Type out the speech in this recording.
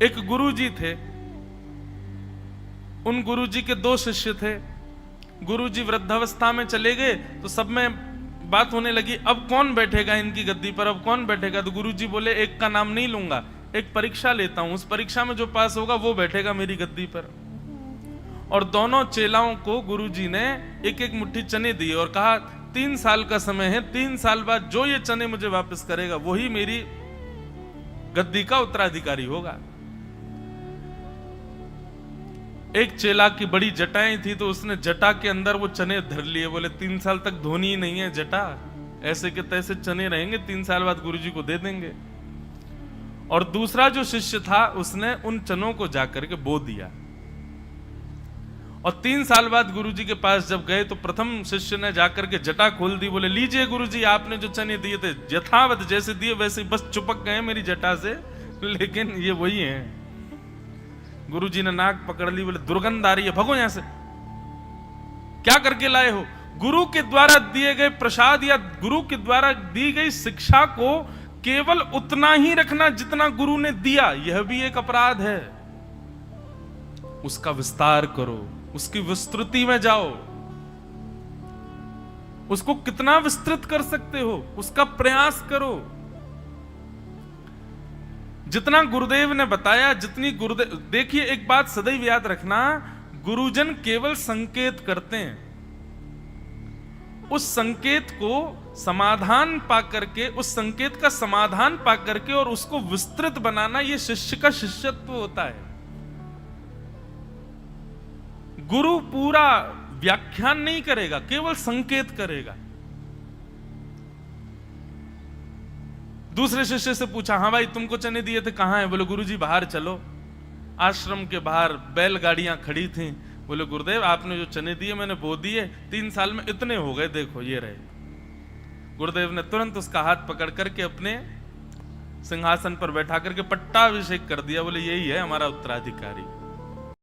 एक गुरुजी थे, उन गुरुजी के दो शिष्य थे। गुरुजी वृद्धावस्था में चले गए तो सब में बात होने लगी, अब कौन बैठेगा इनकी गद्दी पर, अब कौन बैठेगा। तो गुरुजी बोले एक का नाम नहीं लूंगा, एक परीक्षा लेता हूं, उस परीक्षा में जो पास होगा वो बैठेगा मेरी गद्दी पर। और दोनों चेलाओं को गुरुजी ने एक एक मुट्ठी चने दिए और कहा 3 साल का समय है, 3 साल बाद जो ये चने मुझे वापस करेगा वही मेरी गद्दी का उत्तराधिकारी होगा। एक चेला की बड़ी जटाएं थी तो उसने जटा के अंदर वो चने धर लिए, बोले 3 साल तक धोनी ही नहीं है जटा, ऐसे के तैसे चने रहेंगे, 3 साल बाद गुरुजी को दे देंगे। और दूसरा जो शिष्य था उसने उन चनों को जाकर के बो दिया। और 3 साल बाद गुरुजी के पास जब गए तो प्रथम शिष्य ने जाकर के जटा खोल दी, बोले लीजिए गुरुजी, आपने जो चने दिए थे यथावत जैसे दिए वैसे बस चिपक गए मेरी जटा से, लेकिन ये वही है। गुरुजी ने नाक पकड़ ली, बोले दुर्गंध आ रही है, भगो यहां से, क्या करके लाए हो। गुरु के द्वारा दिए गए प्रसाद या गुरु के द्वारा दी गई शिक्षा को केवल उतना ही रखना जितना गुरु ने दिया, यह भी एक अपराध है। उसका विस्तार करो, उसकी विस्तृति में जाओ, उसको कितना विस्तृत कर सकते हो उसका प्रयास करो। जितना गुरुदेव ने बताया, जितनी गुरुदेव, देखिए एक बात सदैव याद रखना, गुरुजन केवल संकेत करते हैं, उस संकेत को समाधान पा करके, उस संकेत का समाधान पा करके और उसको विस्तृत बनाना, यह शिष्य का शिष्यत्व होता है। गुरु पूरा व्याख्यान नहीं करेगा, केवल संकेत करेगा। दूसरे शिष्य से पूछा, हाँ भाई तुमको चने दिए थे कहां है। बोले गुरुजी बाहर चलो। आश्रम के बाहर बैलगाड़ियां खड़ी थीं। बोले गुरुदेव आपने जो चने दिए मैंने बो दिए, 3 साल में इतने हो गए, देखो ये रहे। गुरुदेव ने तुरंत उसका हाथ पकड़ करके अपने सिंहासन पर बैठा करके पट्टाभिषेक कर दिया। बोले यही है हमारा उत्तराधिकारी।